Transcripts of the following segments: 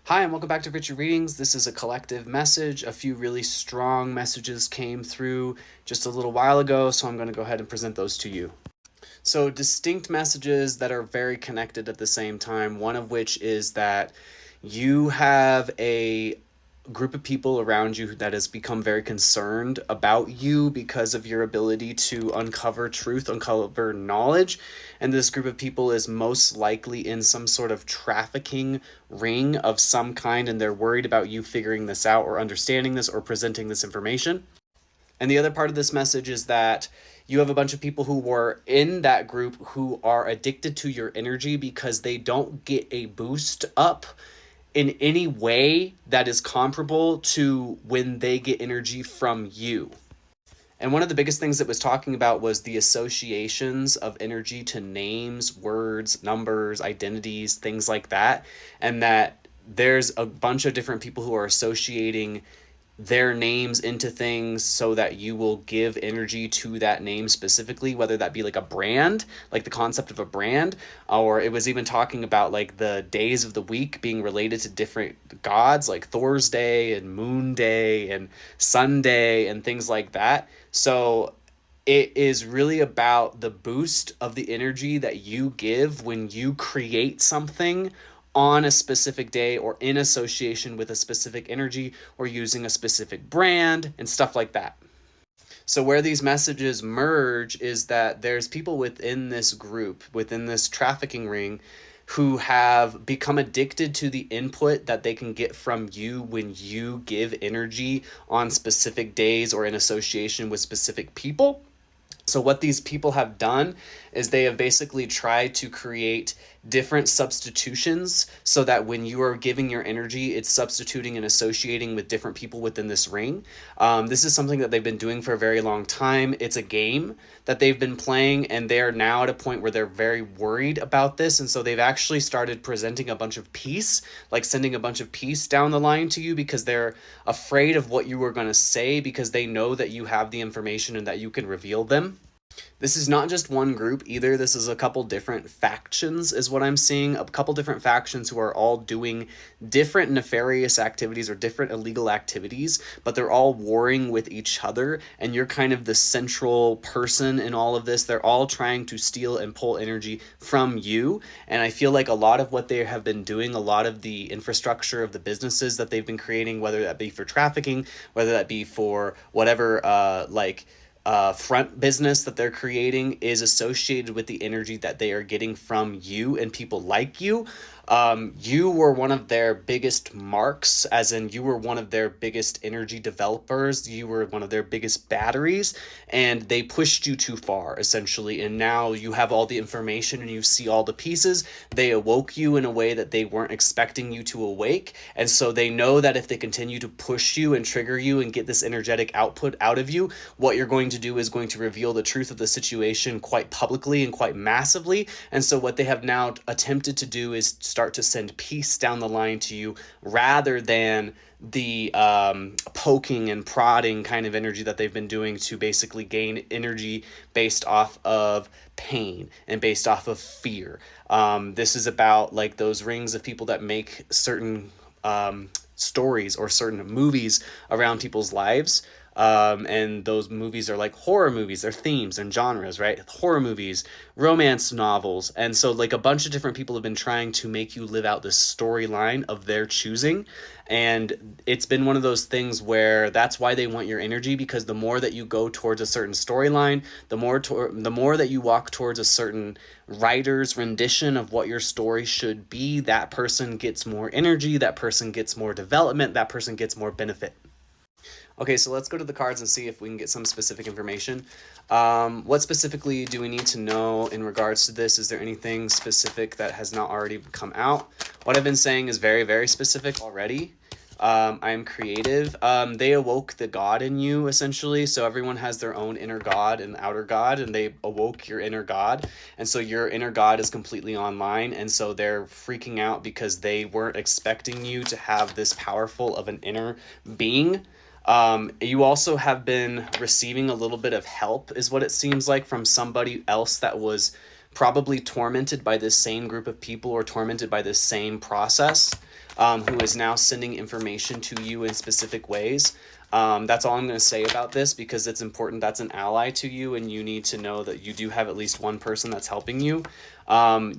Hi, and welcome back to Richard Readings. This is a collective message. A few really strong messages came through just a little while ago, so I'm going to go ahead and present those to you. So, distinct messages that are very connected at the same time, one of which is that you have a group of people around you that has become very concerned about you because of your ability to uncover truth, uncover knowledge. And this group of people is most likely in some sort of trafficking ring of some kind, and they're worried about you figuring this out or understanding this or presenting this information. And the other part of this message is that you have a bunch of people who were in that group who are addicted to your energy because they don't get a boost up in any way that is comparable to when they get energy from you. And one of the biggest things that was talking about was the associations of energy to names, words, numbers, identities, things like that. And that there's a bunch of different people who are associating their names into things so that you will give energy to that name specifically, whether that be like a brand, like the concept of a brand, or it was even talking about like the days of the week being related to different gods, like Thor's Day and Moon Day and Sunday and things like that. So it is really about the boost of the energy that you give when you create something on a specific day or in association with a specific energy or using a specific brand and stuff like that. So where these messages merge is that there's people within this group, within this trafficking ring, who have become addicted to the input that they can get from you when you give energy on specific days or in association with specific people. So what these people have done is they have basically tried to create different substitutions so that when you are giving your energy, it's substituting and associating with different people within this ring. This is something that they've been doing for a very long time. It's a game that they've been playing, and they're now at a point where they're very worried about this. And so they've actually started presenting a bunch of peace, like sending a bunch of peace down the line to you because they're afraid of what you are going to say because they know that you have the information and that you can reveal them. This is not just one group either. This is a couple different factions is what I'm seeing. A couple different factions who are all doing different nefarious activities or different illegal activities, but they're all warring with each other, and you're kind of the central person in all of this. They're all trying to steal and pull energy from you, and I feel like a lot of what they have been doing, a lot of the infrastructure of the businesses that they've been creating, whether that be for trafficking, whether that be for whatever front business that they're creating, is associated with the energy that they are getting from you and people like you. You were one of their biggest marks, as in you were one of their biggest energy developers. You were one of their biggest batteries, and they pushed you too far, essentially. And now you have all the information and you see all the pieces. They awoke you in a way that they weren't expecting you to awake. And so they know that if they continue to push you and trigger you and get this energetic output out of you, what you're going to do is going to reveal the truth of the situation quite publicly and quite massively. And so what they have now attempted to do is start to send peace down the line to you rather than the poking and prodding kind of energy that they've been doing to basically gain energy based off of pain and based off of fear. This is about like those rings of people that make certain stories or certain movies around people's lives. And those movies are like horror movies, they're themes and genres, right? Horror movies, romance novels. And so like a bunch of different people have been trying to make you live out this storyline of their choosing. And it's been one of those things where that's why they want your energy, because the more that you go towards a certain storyline, the more that you walk towards a certain writer's rendition of what your story should be, that person gets more energy, that person gets more development, that person gets more benefit. Okay, so let's go to the cards and see if we can get some specific information. What specifically do we need to know in regards to this? Is there anything specific that has not already come out? What I've been saying is very, very specific already. I am creative. They awoke the God in you, essentially. So everyone has their own inner God and outer God, and they awoke your inner God. And so your inner God is completely online. And so they're freaking out because they weren't expecting you to have this powerful of an inner being. You also have been receiving a little bit of help, is what it seems like, from somebody else that was probably tormented by this same group of people or tormented by this same process. who is now sending information to you in specific ways. That's all I'm going to say about this, because it's important. That's an ally to you, and you need to know that you do have at least one person that's helping you.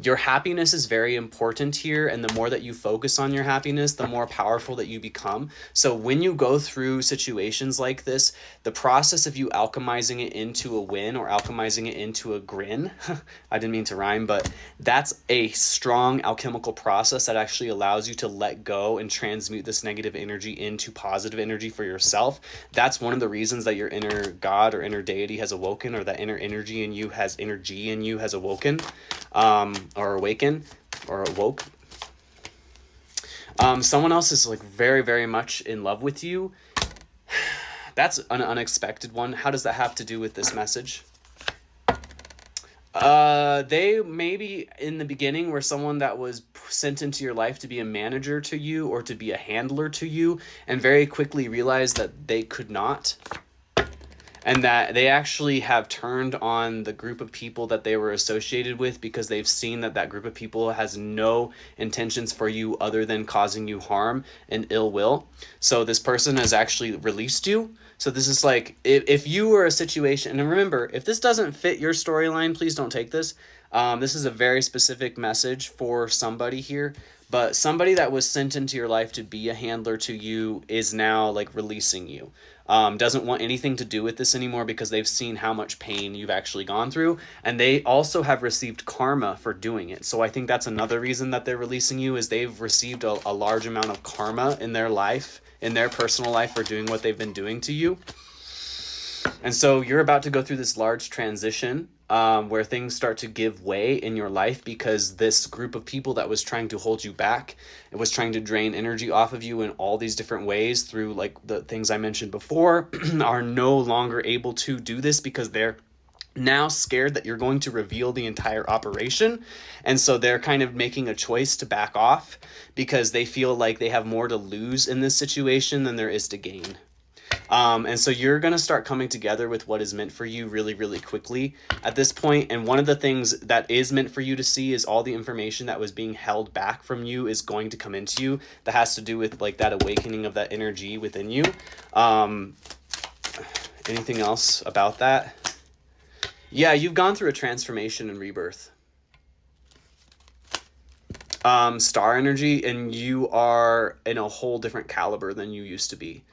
Your happiness is very important here, and the more that you focus on your happiness, the more powerful that you become. So when you go through situations like this, the process of you alchemizing it into a win or alchemizing it into a grin, I didn't mean to rhyme, but that's a strong alchemical process that actually allows you to let go and transmute this negative energy into positive energy for yourself. That's one of the reasons that your inner God or inner deity has awoken, or that inner energy in you has awoken. Or awaken or awoke. Someone else is like very, very much in love with you. That's an unexpected one. How does that have to do with this message? They maybe in the beginning were someone that was sent into your life to be a manager to you or to be a handler to you, and very quickly realized that they could not. And that they actually have turned on the group of people that they were associated with, because they've seen that that group of people has no intentions for you other than causing you harm and ill will. So this person has actually released you. So this is like, if you were a situation, and remember, if this doesn't fit your storyline, please don't take this. This is a very specific message for somebody here. But somebody that was sent into your life to be a handler to you is now like releasing you. Doesn't want anything to do with this anymore, because they've seen how much pain you've actually gone through, and they also have received karma for doing it. So I think that's another reason that they're releasing you, is they've received a large amount of karma in their life, in their personal life, for doing what they've been doing to you. And so you're about to go through this large transition, where things start to give way in your life, because this group of people that was trying to hold you back, it was trying to drain energy off of you in all these different ways through like the things I mentioned before, are no longer able to do this, because they're now scared that you're going to reveal the entire operation. And so they're kind of making a choice to back off, because they feel like they have more to lose in this situation than there is to gain. And so you're going to start coming together with what is meant for you really, really quickly at this point. And one of the things that is meant for you to see is all the information that was being held back from you is going to come into you. That has to do with like that awakening of that energy within you. Anything else about that? Yeah, you've gone through a transformation and rebirth. Star energy, and you are in a whole different caliber than you used to be.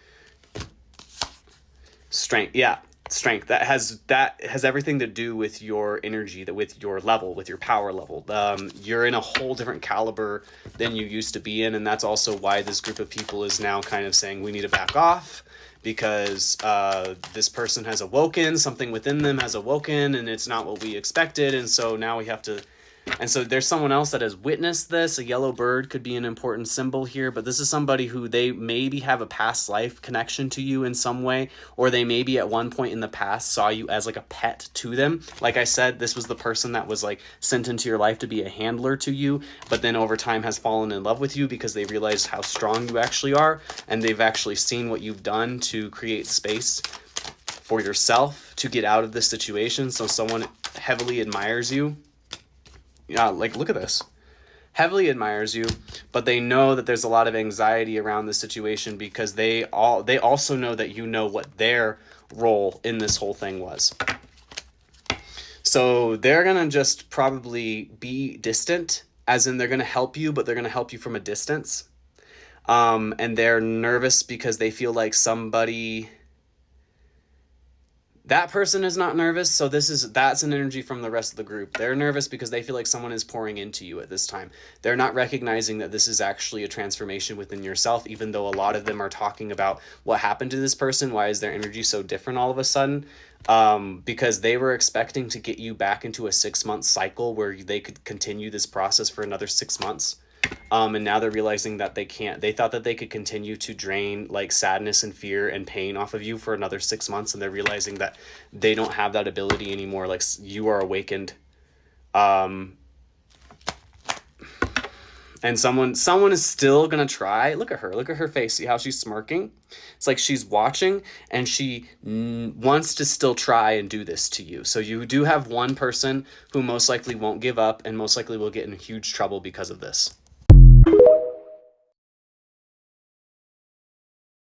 Strength, yeah, strength. That has everything to do with your energy, that with your level, with your power level. You're in a whole different caliber than you used to be in, and that's also why this group of people is now kind of saying we need to back off, because this person has awoken, something within them has awoken, and it's not what we expected, and so now we have to. And so there's someone else that has witnessed this. A yellow bird could be an important symbol here, but this is somebody who they maybe have a past life connection to you in some way, or they maybe at one point in the past saw you as like a pet to them. Like I said, this was the person that was like sent into your life to be a handler to you, but then over time has fallen in love with you because they realized how strong you actually are, and they've actually seen what you've done to create space for yourself to get out of this situation. So someone heavily admires you. Yeah, like look at this. Heavily admires you, but they know that there's a lot of anxiety around this situation, because they also know that you know what their role in this whole thing was. So they're gonna just probably be distant, as in they're gonna help you, but they're gonna help you from a distance. And they're nervous because they feel like somebody. That person is not nervous, so that's an energy from the rest of the group. They're nervous because they feel like someone is pouring into you at this time. They're not recognizing that this is actually a transformation within yourself, even though a lot of them are talking about what happened to this person. Why is their energy so different all of a sudden? Because they were expecting to get you back into a 6-month cycle where they could continue this process for another 6 months. And now they're realizing that they can't. They thought that they could continue to drain like sadness and fear and pain off of you for another 6 months, and they're realizing that they don't have that ability anymore. Like you are awakened. And someone is still gonna try. Look at her face. See how she's smirking? It's like she's watching, and she wants to still try and do this to you. So you do have one person who most likely won't give up, and most likely will get in huge trouble because of this.